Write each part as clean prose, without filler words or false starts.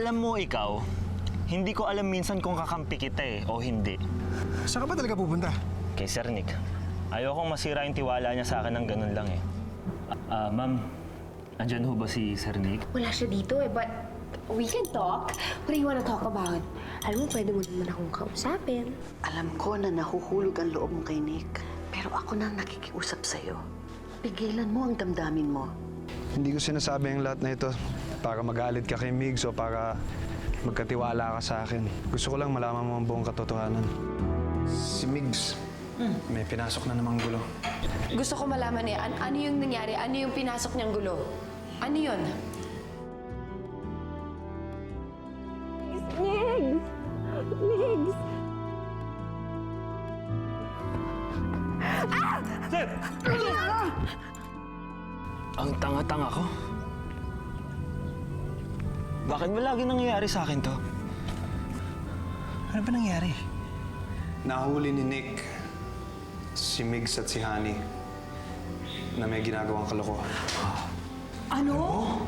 Alam mo ikaw, hindi ko alam minsan kung kakampi kita o hindi. Saan ka ba talaga pupunta? Kay Sir Nick. Ayokong masira yung tiwala niya sa akin ng ganun lang Ma'am, andyan ho ba si Sir Nick? Wala siya dito but we can talk. What do you wanna talk about? Alam mo, pwede mo naman akong kausapin. Alam ko na nahuhulog ang loob mo kay Nick. Pero ako na nakikiusap sa'yo. Pigilan mo ang damdamin mo. Hindi ko sinasabi ang lahat na ito para magalit ka kay Migs o para magkatiwala ka sa akin. Gusto ko lang malaman mo ang buong katotohanan. Si Migs, may pinasok na namang gulo. Gusto ko malaman ano yung nangyari? Ano yung pinasok niyang gulo? Ano yun? Migs! Migs! Sir! Ang tanga-tanga ko. Bakit ba lagi nangyayari sa akin to? Ano ba nangyari? Nahuli ni Nick si Migs at si Honey na may ginagawang kalokohan. Ano?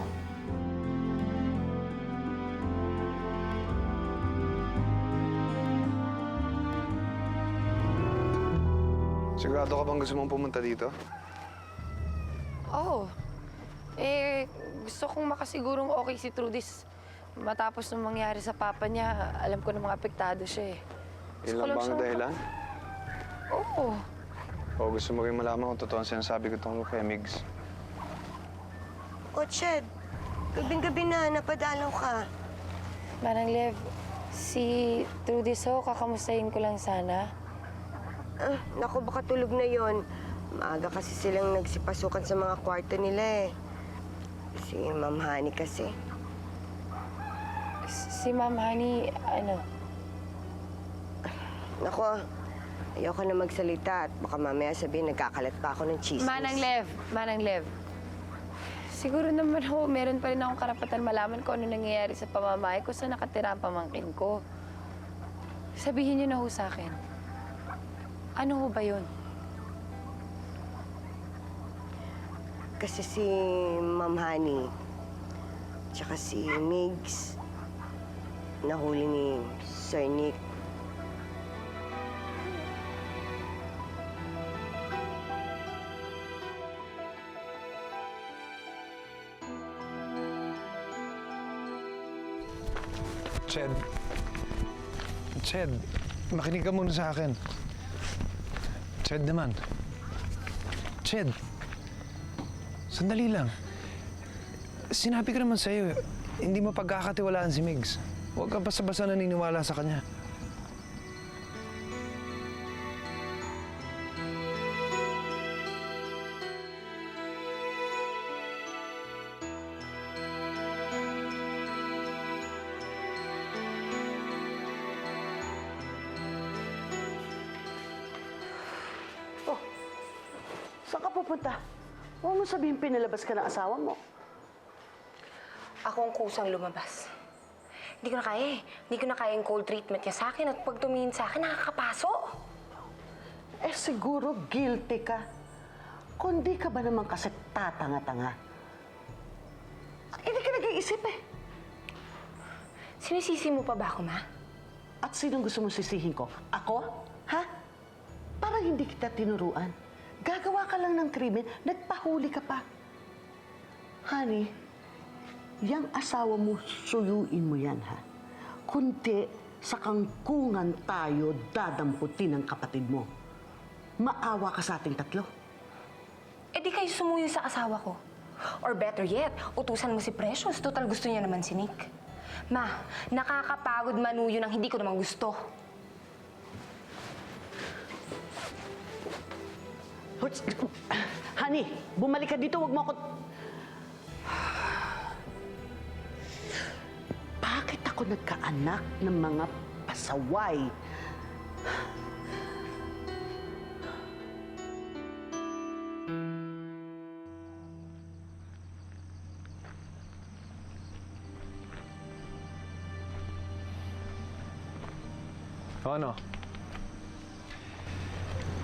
Sigurado ka bang gusto mong pumunta dito? Oh. Gusto kong makasigurong okay si Trudis. Matapos nung mangyari sa papa niya, alam ko na mga apektado siya Yun lang ba ang dahilan? Oo. O gusto mo rin malaman kung totoo ang sinasabi ko tungkol kay Migs? O, Ched, gabing-gabi na, napadalaw ka. Manang Lev, si Trudis kakamustahin ko lang sana. Naku, baka tulog na yon. Maaga kasi silang nagsipasukan sa mga kwarto nila Si Ma'am Honey kasi. Si Ma'am Honey, ano? Naku, ayoko na magsalita at baka mamaya sabihin nagkakalat pa ako ng chismis. Manang Lev. Siguro naman meron pa rin akong karapatan malaman kung ano nangyayari sa pamamahay ko sa nakatira ang pamangkin ko. Sabihin niyo na sa akin. Ano ba yun? Kasi si Ma'am Honey, tsaka si Migs, nahuli ni Sir Nick. Ched, makinig ka muna sa akin. Ched naman. Ched, sandali lang. Sinabi ko naman sa'yo, hindi mo pagkakatiwalaan si Migs. Huwag ka basta-basta naniniwala sa kanya. Saan ka pupunta? Huwag mo sabihin pinalabas ka ng asawa mo. Ako ang kusang lumabas. Hindi ko na kaya Hindi ko na kaya yung cold treatment niya sa akin at pag tumingin sa akin, nakakapaso. Siguro guilty ka. Kundi ka ba naman kasi tatanga-tanga? Hindi ka nag-iisip Sinisisi mo pa ba ako, Ma? At sinong gusto mong sisihin ko? Ako? Ha? Parang hindi kita tinuruan. Gagawa ka lang ng krimen, nagpahuli ka pa. Honey, yang asawa mo, suyuin mo yan, ha? Kundi sa kangkungan tayo dadamputin ng kapatid mo. Maawa ka sa ating tatlo. Di kayo sumuyo sa asawa ko. Or better yet, utusan mo si Precious. Total gusto niya naman si Nick. Ma, nakakapagod manuyo ng hindi ko naman gusto. Honey, bumalik ka dito, wag mo ako... Bakit ako nagkaanak ng mga pasaway? Ano?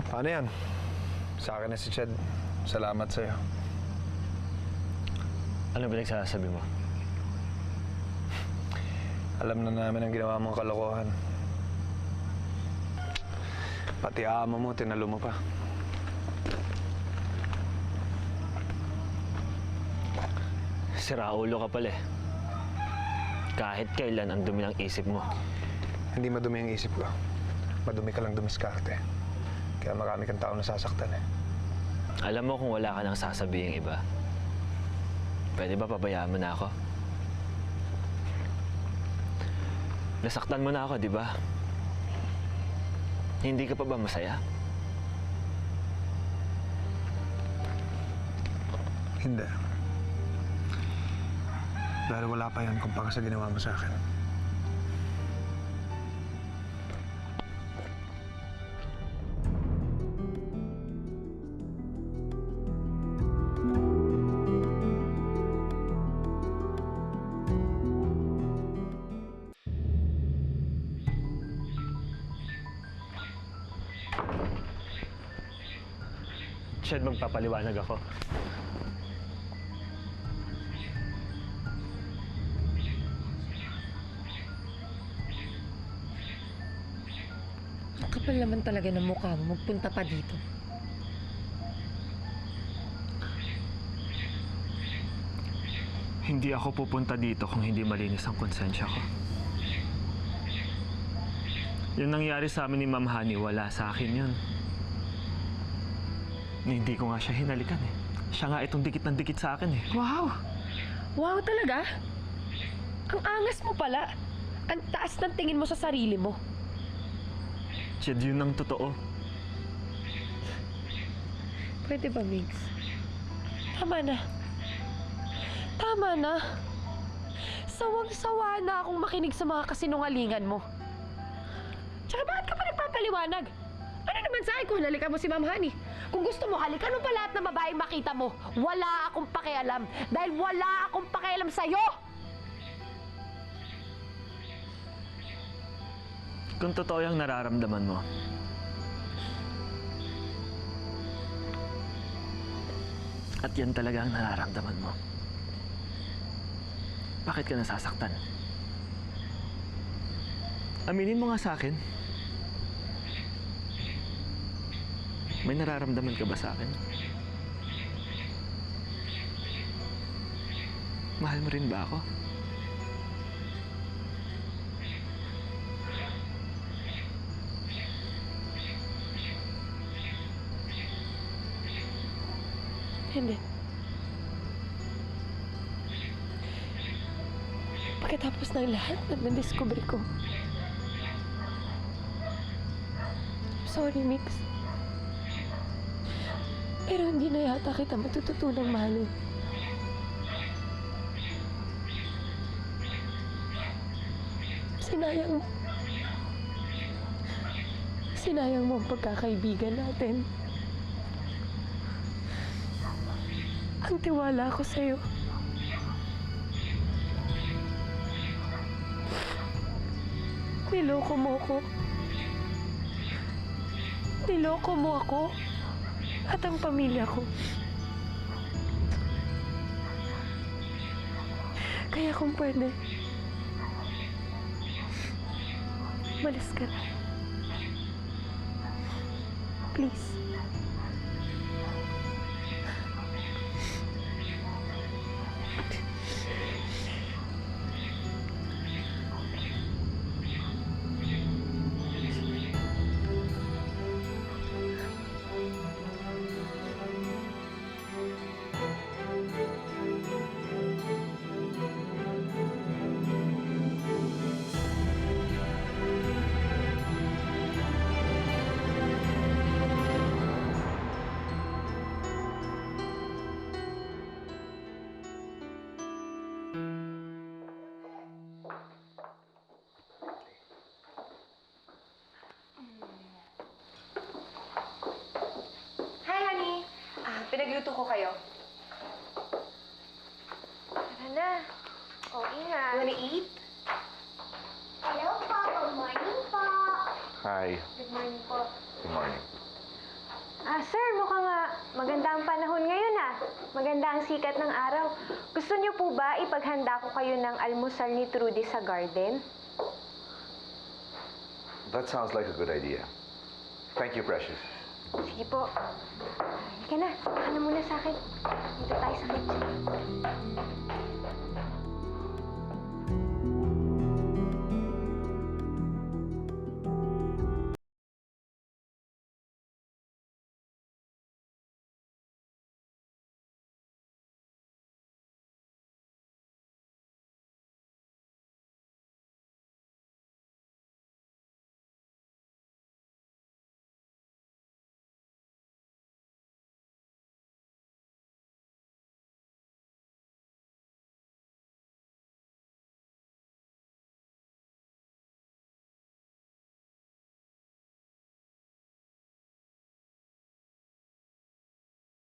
Paano yan? Sa akin na si Ched. Salamat sa'yo. Ano pinagsasabi mo? Alam na namin ang ginawa mong kalokohan. Pati amo mo, tinalo mo pa. Siraulo ka pala eh. Kahit kailan ang dumi ng isip mo. Hindi madumi ang isip ko. Madumi ka lang dumiskarte. Kaya marami kang tao nasasaktan eh. Alam mo kung wala ka nang sasabihin iba, pwede ba pabayaan mo na ako? Nasaktan mo na ako, di ba? Hindi ka pa ba masaya? Hindi. Dahil wala pa yan kumpara sa ginawa mo sa akin. Shed, magpapaliwanag ako. Ang kapal naman talaga ng mukha mo. Magpunta pa dito. Hindi ako pupunta dito kung hindi malinis ang konsensya ko. Yung nangyari sa amin ni Ma'am Honey, wala sa akin yun. Hindi ko nga siya hinalikan eh. Siya nga itong dikit ng dikit sa akin eh. Wow! Wow talaga? Ang angas mo pala. Ang taas ng tingin mo sa sarili mo. Jed, yun ang totoo. Pwede ba, Migs? Tama na. Tama na. Sawang-sawa na akong makinig sa mga kasinungalingan mo. Tsaka bakit ka pa nagpapaliwanag? Ano naman sa akin kung halika mo si Ma'am Honey? Kung gusto mo, halikan mo pa lahat ng babaeng makita mo. Wala akong pakialam. Dahil wala akong pakialam sa'yo! Kung totoo yung nararamdaman mo, at yan talaga ang nararamdaman mo, bakit ka nasasaktan? Aminin mo nga sa akin. May nararamdaman ka ba sa akin? Mahal mo rin ba ako? Hindi. Pagkatapos ng lahat na nadiscover ko. Sorry, Mix. Pero hindi na yata kita matututunang mahalin. Sinayang mo. Sinayang mo ang pagkakaibigan natin. Ang tiwala ko sa'yo. Niloko mo ko. Niloko mo ako at ang pamilya ko. Kaya kung pwede, malis ka na. Please. Pinagluto ko kayo. Tara na. O, ingat. Wanna eat? Hello po. Good morning po. Hi. Good morning po. Good morning. Sir, mukhang maganda ang panahon ngayon Maganda ang sikat ng araw. Gusto niyo po ba ipaghanda ko kayo ng almusal ni Trudy sa garden? That sounds like a good idea. Thank you, Precious. Sige po. Halika na, saka na muna sa akin. Dito tayo sa kitchen.